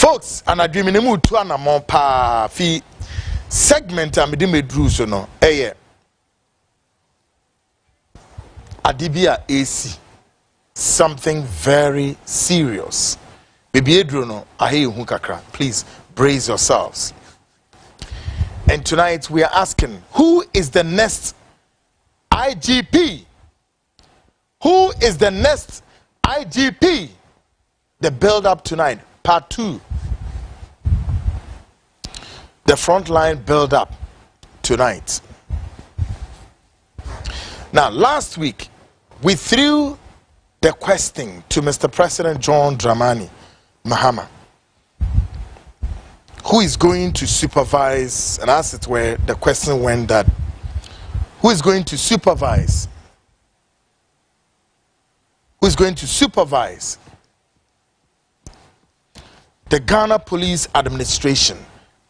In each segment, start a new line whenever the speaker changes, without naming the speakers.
Folks, and I dream in a mood to an amount pa fee segment and me drew so no. Adibia AC. Something very serious. Baby Edrono, ahe hukakra. Please brace yourselves. And tonight we are asking, who is the next IGP? Who is the next IGP? The build up tonight, part 2. The frontline build up tonight. Now, last week we threw the question to Mr. President John Dramani Mahama, who is going to supervise, and as it were, the question went that, who is going to supervise? Who is going to supervise the Ghana Police Administration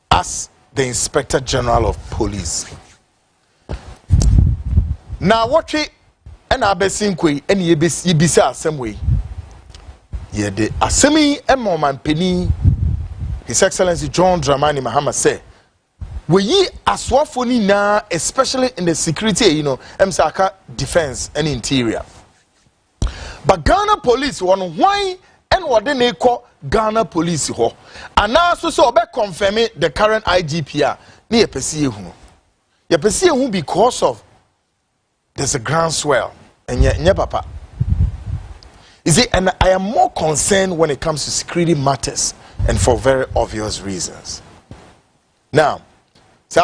as the Inspector General of Police? Now, what we and Abesinkwe and Yebisa Assembly, ye de Assemi and Moman Penny, His Excellency John Dramani Mahama say, we ye aswafoni na, especially in the security, MSAKA defense and interior. But Ghana Police one why and what they call Ghana Police ho. And now so be confirming the current IGP ni yepesi hu. Yepesi hu because of there's a groundswell and nye papa. You see, and I am more concerned when it comes to security matters, and for very obvious reasons. Now, the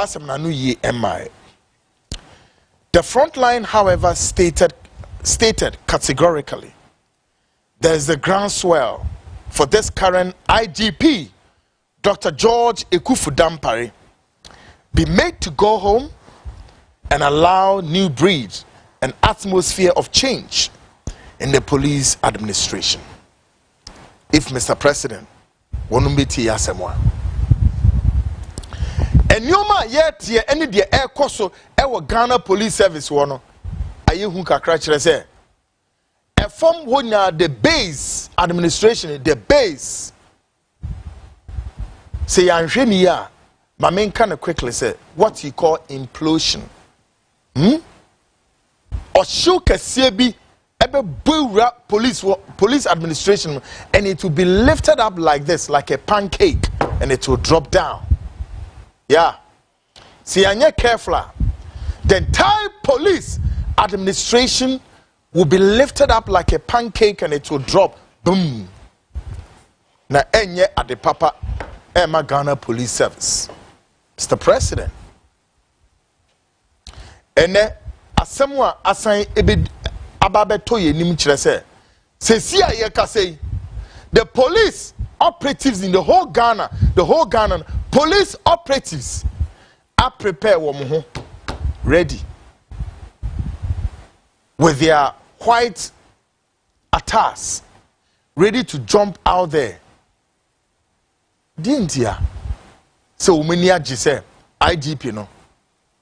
frontline, however, stated categorically there is a groundswell for this current IGP, Dr. George Ekufu Dampare, be made to go home and allow new breed and atmosphere of change in the police administration. If Mr. President wonumbiti yasemwa enyoma yet any the air koso ewo Ghana Police Service wono ayehu kakra kire se e form wonya the base administration, the base say yanhwani a ma menka quickly say what he call implosion. Or show kasebi ebe buura police administration, and it will be lifted up like this, like a pancake, and it will drop down. Yeah. See, and you're careful. The entire police administration will be lifted up like a pancake, and it will drop. Boom. Na enye at the papa Emma Ghana Police Service. Mr. President. Ene asemwa asan ebe ababeto ye nim kire se ye ka say the police operatives in the whole Ghana police operatives are prepared wo ready with their white attires, ready to jump out there. Didn't ya? So many say IGP no.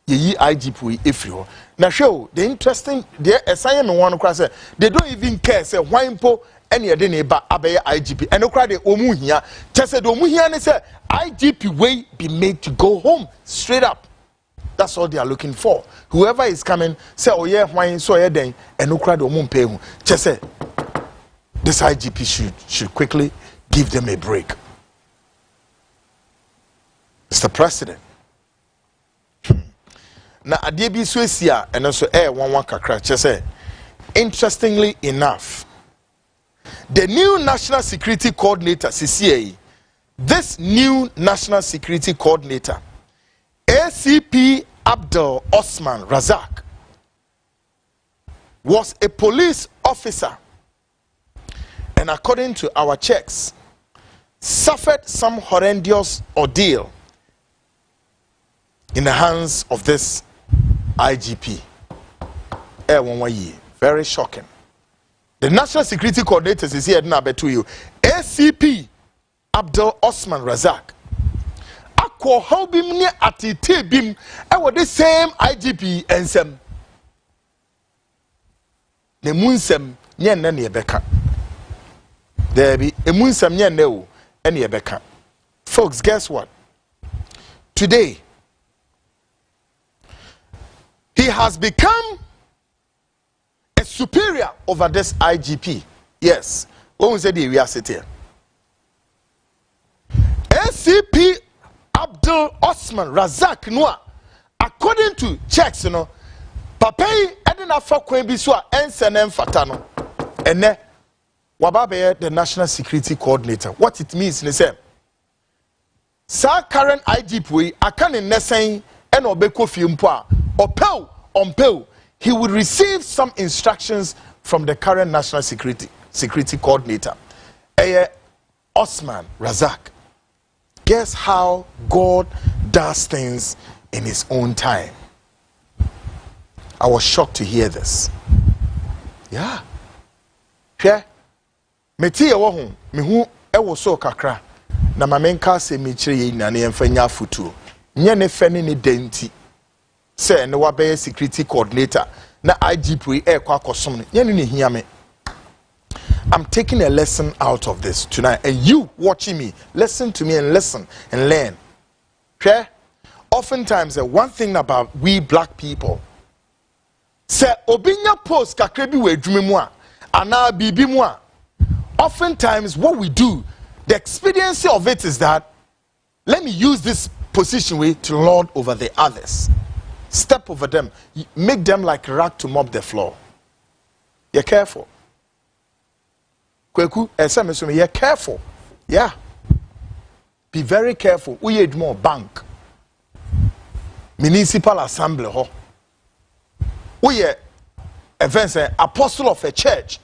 Ye IGP ifri. Now show the interesting the assignment one say they don't even care say why impo any other neighbor abey IGP and no cry the omu hia just say the omu hia say IGP way be made to go home straight up. That's all they are looking for. Whoever is coming say oh yeah why so yeah then and no cry the omu pay just say this IGP should quickly give them a break. Mr. President. Na adiebi suesia and so one kakra say interestingly enough, the new national security coordinator CCA, this new national security coordinator ACP Abdul Osman Razak, was a police officer, and according to our checks suffered some horrendous ordeal in the hands of this IGP. Very shocking. The National Security Coordinator is here now to you. ACP Abdul Osman Razak. Akwa how bim ni atite bim the same IGP ensem. The munsem nye na ne beka. There be a munsem nye ne o ene beka. Folks, guess what? Today, he has become a superior over this IGP. Yes. When we say we are sitting here. ACP Abdul Osman Razak Noah, according to checks, you know, Papa Edina Fakwe Biswa NSNM Fatano, and ne Wababe, the National Security Coordinator. What it means, they say, Sir current IGP, I can in Nessay and Obeko Fiumpa, or Pel, on Pel, he would receive some instructions from the current National Security Coordinator, Osman Razak. Guess how God does things in his own time. I was shocked to hear this. Yeah. Yeah. Meti ewo ho, me hu ewo so kakra. Na mamenka se me kire ye nane emfanya futu. Nye ne fe ne denti. Se ne wa be security coordinator na IGP kwa kosom ne. Nye ne hia me. I'm taking a lesson out of this tonight, and you watching me, listen to me and listen and learn. Okay? Oftentimes, one thing about we black people, say obinya post kakrebi we dwumemwa ana bibi mwa. Oftentimes, what we do, the expediency of it is that let me use this position way to lord over the others, step over them, make them like a rag to mop the floor. You're careful. Kwaku, you're careful. Yeah. Be very careful. We need more bank. Municipal assembly. We are events, an apostle of a church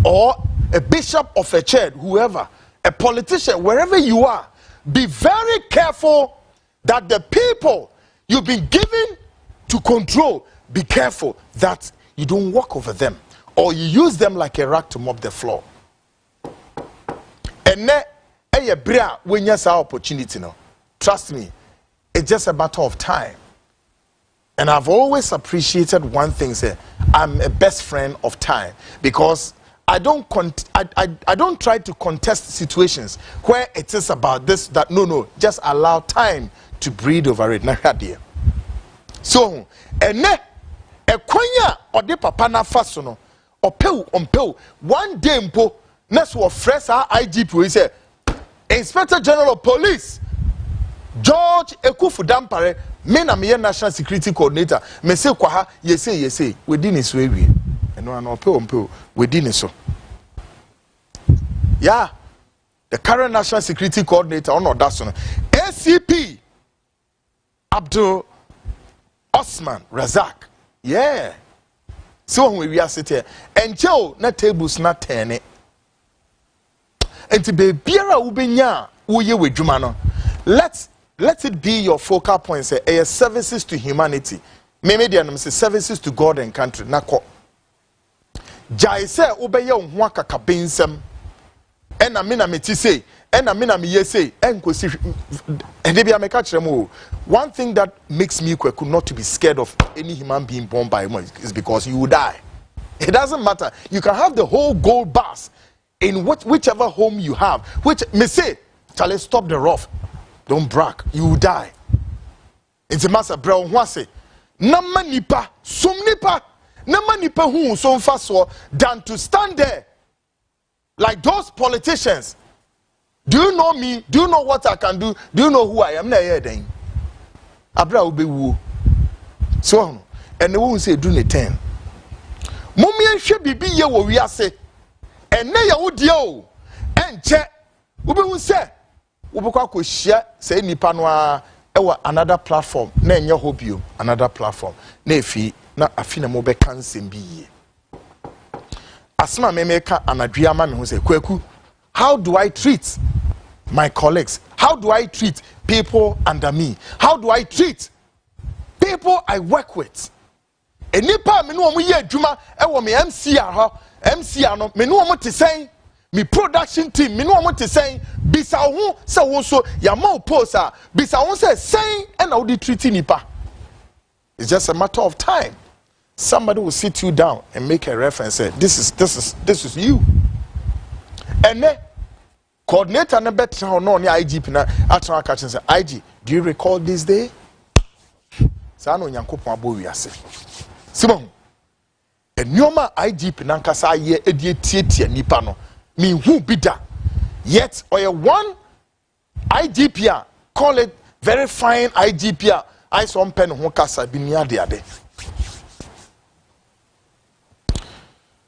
or a bishop of a church, whoever, a politician, wherever you are. Be very careful that the people you've been given to control, be careful that you don't walk over them. Or you use them like a rag to mop the floor. And when you have opportunity, no, trust me, it's just a matter of time. And I've always appreciated one thing, say, I'm a best friend of time, because I don't try to contest situations where it is about this, that. No, just allow time to breathe over it. So, and a kwanya or de papa na fasono. Ompel, one day mpo next was fresh IGP we say Inspector General of Police George Ekufu Dampare me na me National Security Coordinator me say kwaha yese within his way we and no ompel within so. Yeah, the current National Security Coordinator on that son ACP Abdul Osman Razak. Yeah. So when we are sitting here, and Joe, na tables not turn. And to be biara ubenya uye we jumano. Let it be your focal point. Say services to humanity. Maybe say services to God and country. Nako. Jai say ubeye unwaka kabinsem. Ena mina meti say. Ena mina miye say. Enkwesi. Endebi ameka chiremo. One thing that makes me Kwaku not to be scared of any human being born by him is because you will die. It doesn't matter. You can have the whole gold bars in whichever home you have. Which may say, Charlie, stop the rough. Don't brag. You will die. It's a master bro. Wase. Nama nipa, sum nipa, nama nipa who so fast than to stand there like those politicians. Do you know me? Do you know what I can do? Do you know who I am? Na here then. Abra obewu. So, and the one say do ne 10. Mummy hwe bibi ye wo wiase. Enne ya wodie o. Enche. Obewu say, obekwa akohia say nipa no a ewa another platform. Na enye hobio, another platform. Na efi na afina mo be kansem bi ye. Asma memeka anadua ma me ho say, Kwaku, how do I treat my colleagues? How do I treat people under me? How do I treat people I work with? Enipa me no omo ye adwuma e wo me MC ano me no omo te sen me production team me no omo te sen bisa ho se wo so ya ma post a bisa ho se sen e na wo dey treat nipa. It's just a matter of time. Somebody will sit you down and make a reference, say this is you. And then coordinator na betra ho no ne IGP na atwa aka chen say IG, do you recall this day? Sa no nyankopon abo wiase. Simon, enyoma IGP na nkasa ye edie tietie nipa no, me hu bida. Yet oye one IGP a, call it very fine IGP a, I saw pen ho kasa bi nia de ade.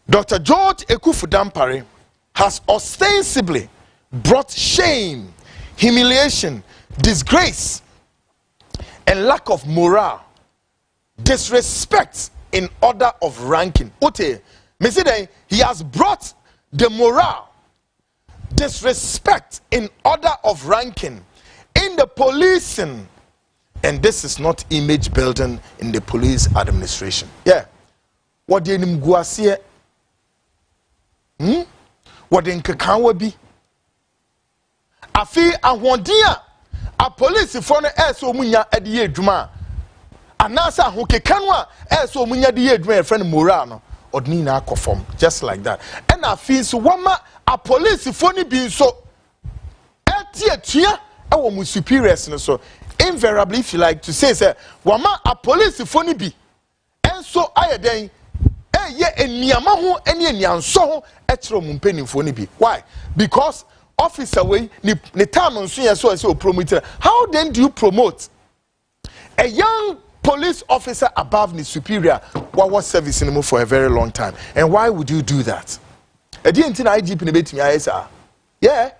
Dr. George Ekufu Dampare has ostensibly brought shame, humiliation, disgrace, and lack of morale, disrespect in order of ranking. Ote, me say he has brought the morale, disrespect in order of ranking in the policing, and this is not image building in the police administration. Yeah, what the nimguasie, what the nkekawa bi. Afi ahwondia a police for no eso munya ade adwuma anasa ahokekanu a eso munya de adwuma friend moral no odni na akofom just like that. And afi so wama a police for ni bi so etie tua e wo mu superiors no so invariably if you like to say wama a police for ni bi enso ayeden ye eniama ho eni enianso ho e kire mu mpanimfo ni bi. Why? Because officer way ni time nso yes so promote. How then do you promote a young police officer above the superior what was servicing him for a very long time? And why would you do that? A didn't IGP ne betimi ayesa. Yeah.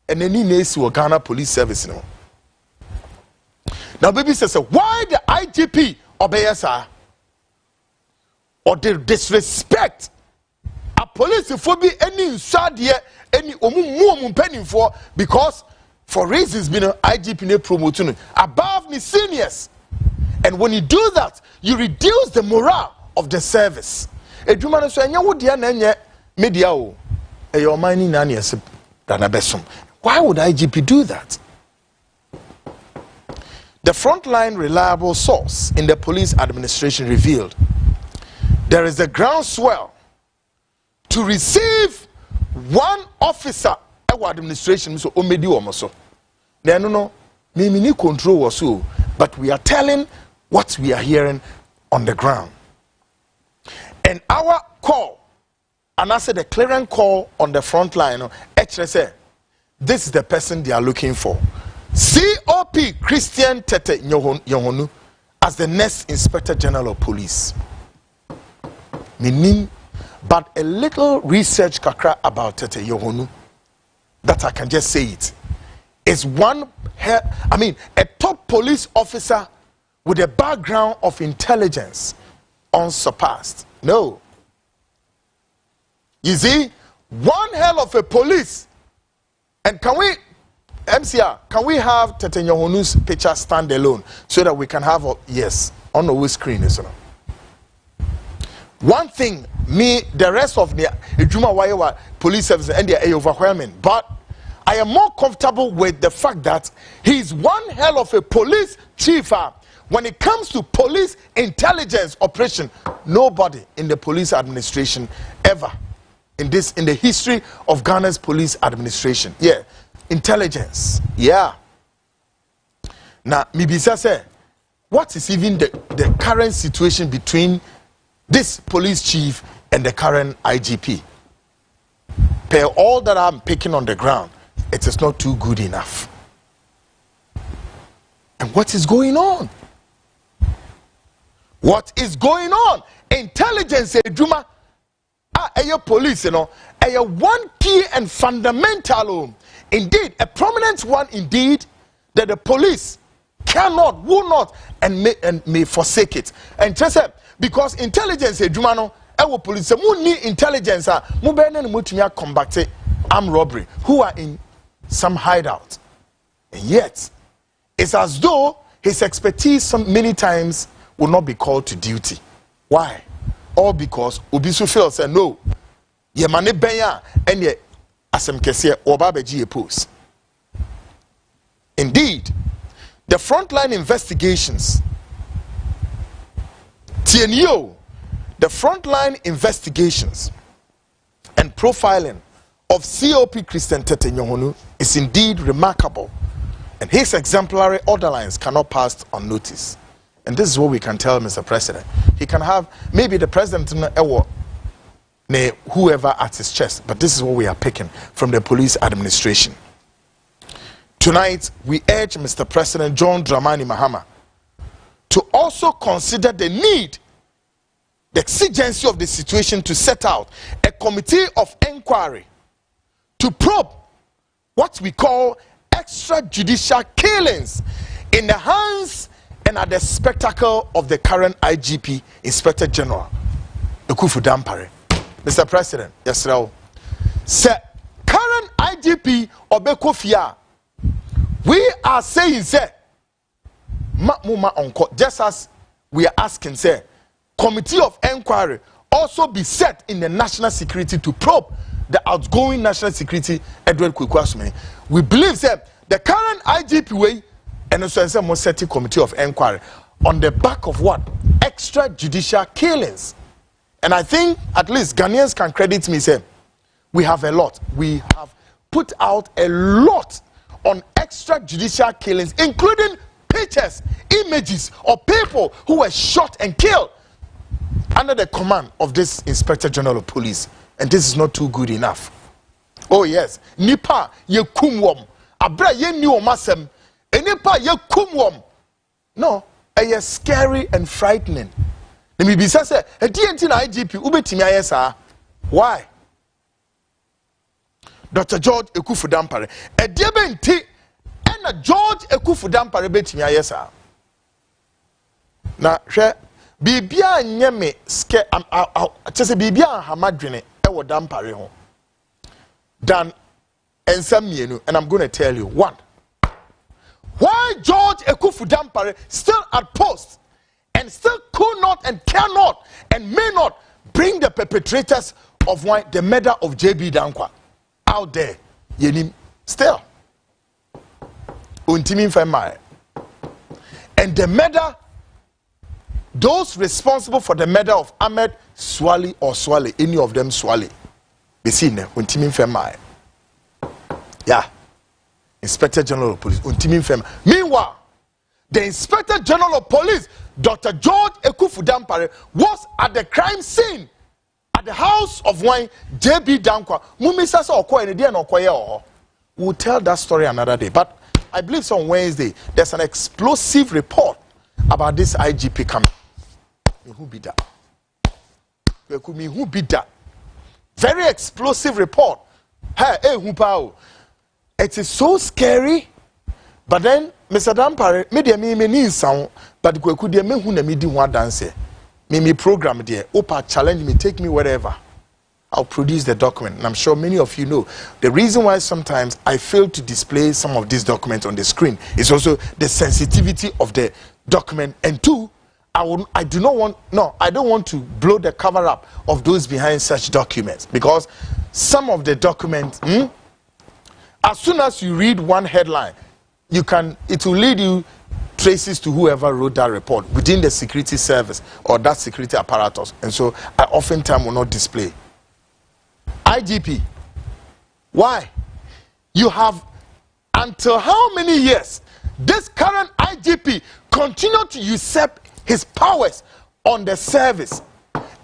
And then he needs to Ghana police service no. Now baby says why the IGP obey sir? Or the disrespect a police for be any sadie any penny because for reasons being IGP ne promoting above the seniors. And when you do that, you reduce the morale of the service. A woman so anya wo dia na anya media o e your money na na yesip dana besom. Why would IGP do that? The frontline reliable source in the police administration revealed there is a groundswell to receive one officer our administration so omedi omoso na no me control was so, but we are telling what we are hearing on the ground. And our call, and I said the clearing call on the front line, say this is the person they are looking for. COP Christian Tete Yohonu as the next Inspector General of Police. Meaning, but a little research kakra about Tete Yohonu, that I can just say it, is a top police officer with a background of intelligence unsurpassed. No. You see, one hell of a police. And can we, MCR, can we have Tete Yohonu's picture stand alone so that we can have yes, on the screen, isn't it? One thing, the rest of the police service and they are overwhelming, but I am more comfortable with the fact that he's one hell of a police chief. When it comes to police intelligence operation, nobody in the police administration ever in the history of Ghana's police administration. Yeah, intelligence. Yeah. Now, Mibisa say, what is even the current situation between this police chief and the current IGP? Per all that I'm picking on the ground, it is not too good enough. And what is going on? What is going on? Intelligence, Juma, police, one key and fundamental, indeed, a prominent one, indeed, that the police cannot, will not, and may forsake it. And just because intelligence, Juma, police, need intelligence, combat armed robbery, who are in some hideout. And yet, it's as though his expertise many times will not be called to duty. Why? All because Obisu feels said no. Ye mane benya and ye asem kese obabeji ye post. Indeed, the frontline investigations, TNO, the frontline investigations and profiling of COP Christian Tete Nyong'onu is indeed remarkable, and his exemplary orderlines cannot pass unnoticed. And this is what we can tell Mr. President. He can have maybe the president whoever at his chest, but this is what we are picking from the police administration. Tonight, we urge Mr. President John Dramani Mahama to also consider the need, the exigency of the situation, to set out a committee of inquiry to probe what we call extrajudicial killings in the hands and at the spectacle of the current IGP, Inspector General Ekufu Dampare. Mr. President, yes, now, sir, current IGP Obekofia, we are saying, sir, just as we are asking, sir, committee of inquiry also be set in the national security to probe the outgoing national security Edward Kwaku Annan. We believe, sir, the current IGP way and also must set a committee of inquiry on the back of what? Extrajudicial killings. And I think at least Ghanaians can credit me, say, we have a lot. We have put out a lot on extrajudicial killings, including pictures, images of people who were shot and killed under the command of this Inspector General of Police. And this is not too good enough. Oh yes, nipa ye kumwom, abra ye ni omasem, nipa ye kumwom. No, it is scary and frightening. Let me be say, a DNT na IGP ubetimi ayesa. Why? Dr. George Ekufu Dampare. A diabenti and George Ekufu Dampare betimi ayesa. Na hwe bibia nyeme ske chese bibia hamadwene e wo Dampare ho. Dan ensam mienu, and I'm going to tell you one. Why George Ekufu Dampare still at post and still could not and cannot and may not bring the perpetrators of the murder of JB Dankwa out there. Yenim still. Untimi Femai. And the murder, those responsible for the murder of Ahmed Swali or Swale, any of them Swale. Be seen there, Untimi Femai. Yeah. Inspector General of Police, Untimi Femai. Meanwhile, the Inspector General of Police, Dr. George Ekufu Dampare, was at the crime scene at the house of one JB Dankwa. We'll tell that story another day. But I believe on Wednesday there's an explosive report about this IGP coming. Who be that? Who be that? Very explosive report. Hey, it is so scary. But then, Mr. Dampare, me need sound, but Kwaku de me hu na me di ho dance. Me program there. Opa challenge me, take me wherever. I'll produce the document. And I'm sure many of you know the reason why sometimes I fail to display some of these documents on the screen is also the sensitivity of the document. And two, I don't want to blow the cover up of those behind such documents, because some of the documents, as soon as you read one headline, it will lead you traces to whoever wrote that report within the security service or that security apparatus. And so I oftentimes will not display. IGP, why? You have until how many years this current IGP continued to usurp his powers on the service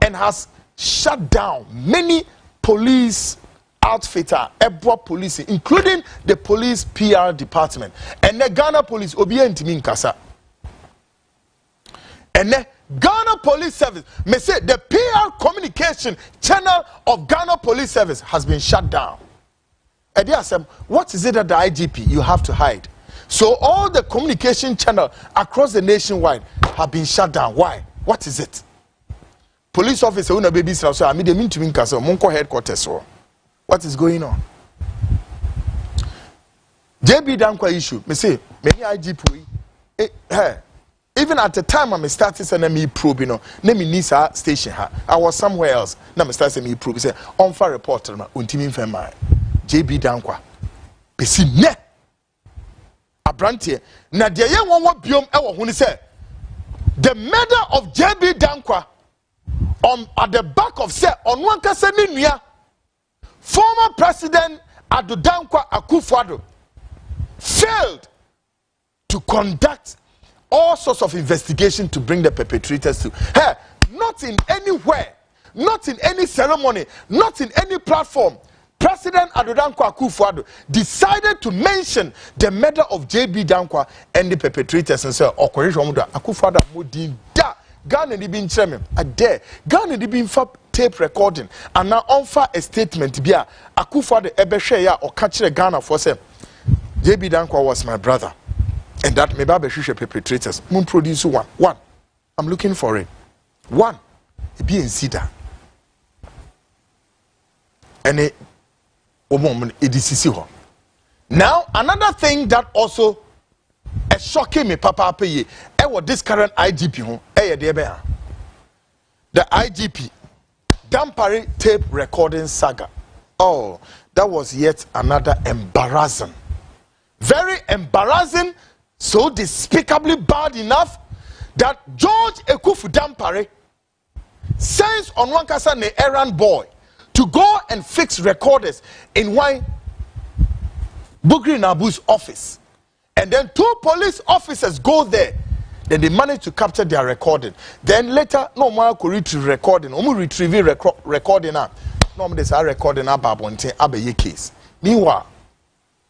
and has shut down many police outfitter, Ebwa police, including the police PR department, and the Ghana police, Obiya Ntimi Nkasa. And the Ghana Police Service, may say the PR communication channel of Ghana Police Service has been shut down. And they ask them, what is it that the IGP you have to hide? So all the communication channel across the nationwide have been shut down. Why? What is it? Police officer, una baby so I mean, they mean to Nkasa, Monko headquarters. What is going on? JB Dankwa issue. Me say, many IGP, even at the time I'm starting saying me probe, me Nisa station. I was somewhere else. Now me start saying me probe. Say, on fire reporter, untimi fema. JB Dankwa. Be see ne. Abrantie. Na dia ye won biom e wo huni say, the murder of JB Dankwa at the back of say on one kasa ni nua former President Adodankwa Akufo-Addo failed to conduct all sorts of investigation to bring the perpetrators to her. Not in anywhere, not in any ceremony, not in any platform. President Adodankwa Akufo-Addo decided to mention the murder of JB Dankwa and the perpetrators and said, Akufo-Addo modin da Ghana ni bin cheme ade Ghana ni bin fa tape recording and now offer a statement bia Akufo-Addo ebehwe ya o ka kire Ghana for say JB Dankwa was my brother and that me ba behwe perpetrators mun produce one. I'm looking for it. One e bi ensida and it now another thing that also is shocking me papa pay what this current IGP the IGP Dampare tape recording saga. Oh, that was yet another embarrassing, very embarrassing, so despicably bad enough that George Ekufu Dampare sends on one kasa ne errand boy to go and fix recorders in one Bugri Nabu's office, and then 2 police officers go there. Then they manage to capture their recording. Then later, no more could retrieve recording. Retrieve recording. No more this recording about case. Meanwhile,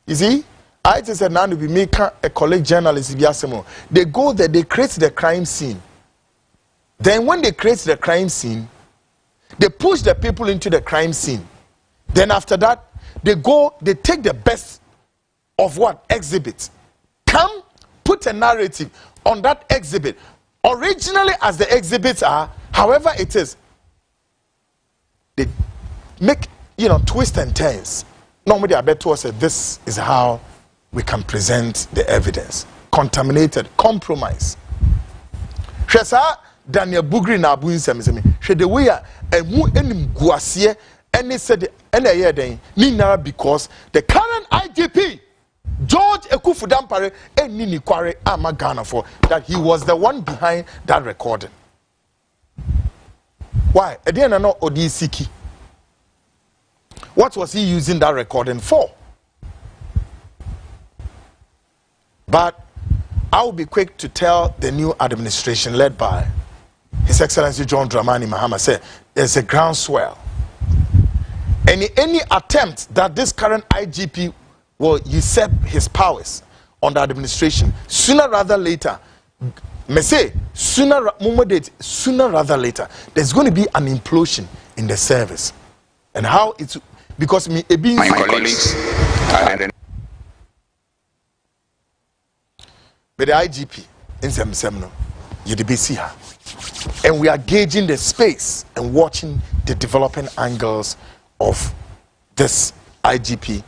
you see, I just said now to be make a college journalist. They go there, they create the crime scene. Then when they create the crime scene, they push the people into the crime scene. Then after that, they take the best of what? Exhibits. Come, put a narrative on that exhibit. Originally as the exhibits are, however it is, they make, twist and turns. Normally I bet to us that this is how we can present the evidence. Contaminated, compromise. Daniel Bugri na abu nsem hwe the way emu enim guase ene said ene ye den ni because the current IGP George Ekufu Dampare eni ni kware ama Ghana for that he was the one behind that recording. Why? Ediana no odi siki. What was he using that recording for? But I will be quick to tell the new administration led by His Excellency John Dramani Mahama said there's a groundswell. Any attempt that this current IGP will usurp his powers on the administration, sooner rather later, sooner rather later, there's going to be an implosion in the service. And how it's because my colleagues but the IGP in Semno, you the BC, and we are gauging the space and watching the developing angles of this IGP